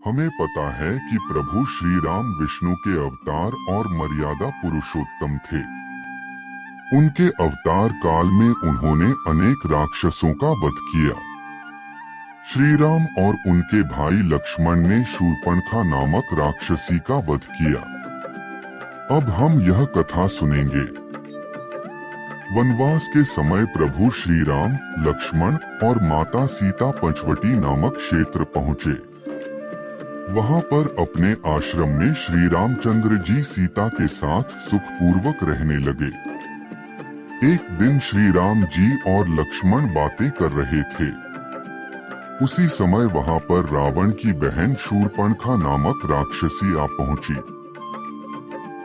हमें पता है कि प्रभु श्री राम विष्णु के अवतार और मर्यादा पुरुषोत्तम थे। उनके अवतार काल में उन्होंने अनेक राक्षसों का वध किया। श्री राम और उनके भाई लक्ष्मण ने शूर्पणखा नामक राक्षसी का वध किया। अब हम यह कथा सुनेंगे। वनवास के समय प्रभु श्री राम, लक्ष्मण और माता सीता पंचवटी नामक क्षेत्र पहुँचे। वहां पर अपने आश्रम में श्री रामचंद्र जी सीता के साथ सुखपूर्वक रहने लगे। एक दिन श्री राम जी और लक्ष्मण बातें कर रहे थे। उसी समय वहां पर रावण की बहन शूर्पणखा नामक राक्षसी आ पहुंची।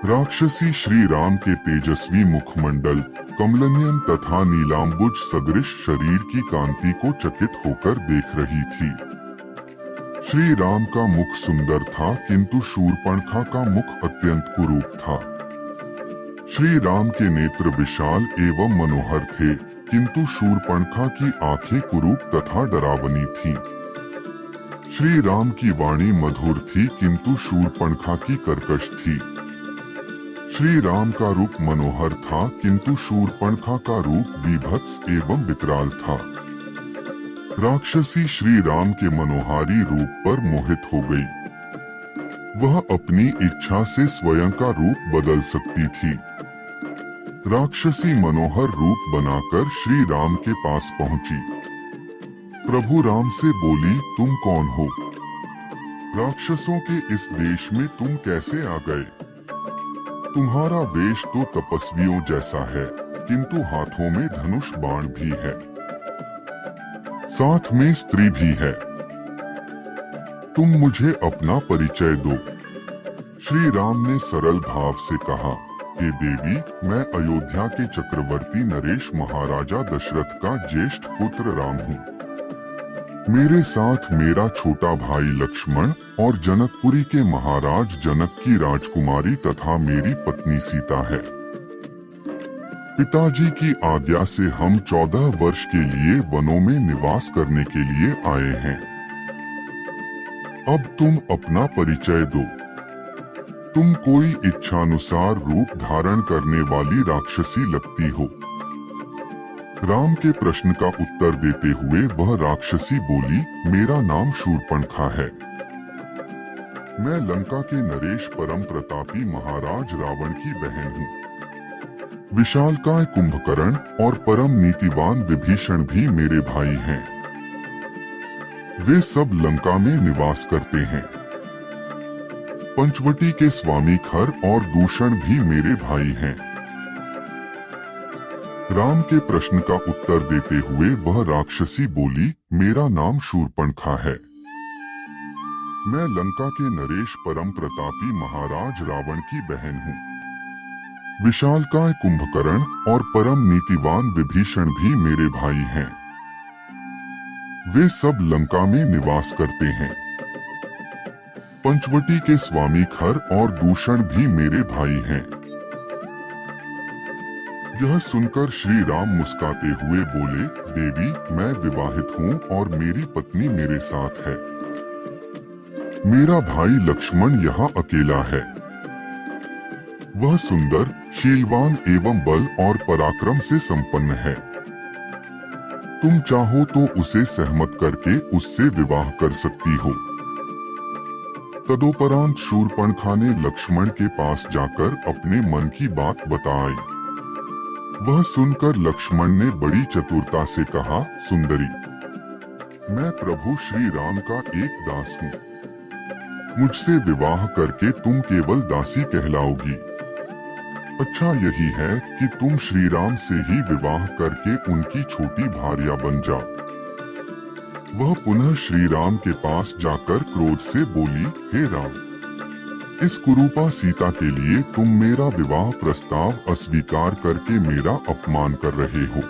राक्षसी श्री राम के तेजस्वी मुखमंडल, कमलनयन तथा नीलांबुज सदृश शरीर की कांति को चकित होकर देख रही थी। श्री राम का मुख सुंदर था, किंतु शूर्पणखा का मुख अत्यंत कुरूप था। श्री राम के नेत्र विशाल एवं मनोहर थे, किंतु शूर्पणखा की आंखें कुरूप तथा डरावनी थीं। श्री राम की वाणी मधुर थी, किंतु शूर्पणखा की कर्कश थी। श्री राम का रूप मनोहर था, किंतु शूर्पणखा का रूप बीभत्स एवं विकराल था। राक्षसी श्री राम के मनोहारी रूप पर मोहित हो गई। वह अपनी इच्छा से स्वयं का रूप बदल सकती थी। राक्षसी मनोहर रूप बनाकर श्री राम के पास पहुंची। प्रभु राम से बोली, तुम कौन हो? राक्षसों के इस देश में तुम कैसे आ गए? तुम्हारा वेश तो तपस्वियों जैसा है, किंतु हाथों में धनुष बाण भी है, साथ में स्त्री भी है। तुम मुझे अपना परिचय दो। श्री राम ने सरल भाव से कहा, हे देवी, मैं अयोध्या के चक्रवर्ती नरेश महाराजा दशरथ का ज्येष्ठ पुत्र राम हूँ। मेरे साथ मेरा छोटा भाई लक्ष्मण और जनकपुरी के महाराज जनक की राजकुमारी तथा मेरी पत्नी सीता है। पिताजी की आज्ञा से हम 14 वर्ष के लिए वनों में निवास करने के लिए आए हैं। अब तुम अपना परिचय दो। तुम कोई इच्छानुसार रूप धारण करने वाली राक्षसी लगती हो। राम के प्रश्न का उत्तर देते हुए वह राक्षसी बोली, मेरा नाम शूर्पणखा है। मैं लंका के नरेश परम प्रतापी महाराज रावण की बहन हूँ। विशालकाय कुंभकर्ण और परम नीतिवान विभीषण भी मेरे भाई हैं। वे सब लंका में निवास करते हैं। पंचवटी के स्वामी खर और दूषण भी मेरे भाई हैं। राम के प्रश्न का उत्तर देते हुए वह राक्षसी बोली, मेरा नाम शूर्पणखा है। मैं लंका के नरेश परम प्रतापी महाराज रावण की बहन हूँ। विशालकाय कुंभकर्ण और परम नीतिवान विभीषण भी मेरे भाई हैं। वे सब लंका में निवास करते हैं। पंचवटी के स्वामी खर और दूषण भी मेरे भाई हैं। यह सुनकर श्री राम मुस्काते हुए बोले, देवी, मैं विवाहित हूँ और मेरी पत्नी मेरे साथ है। मेरा भाई लक्ष्मण यहाँ अकेला है। वह सुंदर, शीलवान एवं बल और पराक्रम से संपन्न है। तुम चाहो तो उसे सहमत करके उससे विवाह कर सकती हो। तदोपरांत शूर्पणखा ने लक्ष्मण के पास जाकर अपने मन की बात बताई। वह सुनकर लक्ष्मण ने बड़ी चतुरता से कहा, सुंदरी, मैं प्रभु श्री राम का एक दास हूँ। मुझसे विवाह करके तुम केवल दासी कहलाओगी। अच्छा यही है कि तुम श्री राम से ही विवाह करके उनकी छोटी भार्या बन जाओ। वह पुनः श्री राम के पास जाकर क्रोध से बोली, हे राम, इस कुरूपा सीता के लिए तुम मेरा विवाह प्रस्ताव अस्वीकार करके मेरा अपमान कर रहे हो।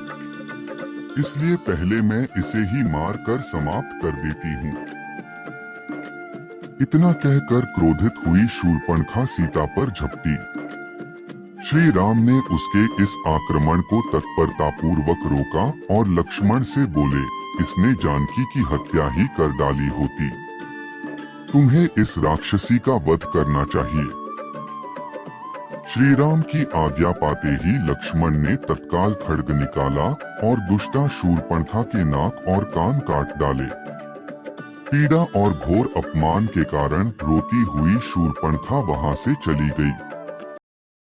इसलिए पहले मैं इसे ही मार कर समाप्त कर देती हूँ। इतना कहकर क्रोधित हुई शूर्पणखा सीता पर झपटी। श्री राम ने उसके इस आक्रमण को तत्परतापूर्वक रोका और लक्ष्मण से बोले, इसने जानकी की हत्या ही कर डाली होती। तुम्हें इस राक्षसी का वध करना चाहिए। श्री राम की आज्ञा पाते ही लक्ष्मण ने तत्काल खड्ग निकाला और दुष्टा शूर्पणखा के नाक और कान काट डाले। पीड़ा और घोर अपमान के कारण रोती हुई शूर्पणखा वहां से चली गई।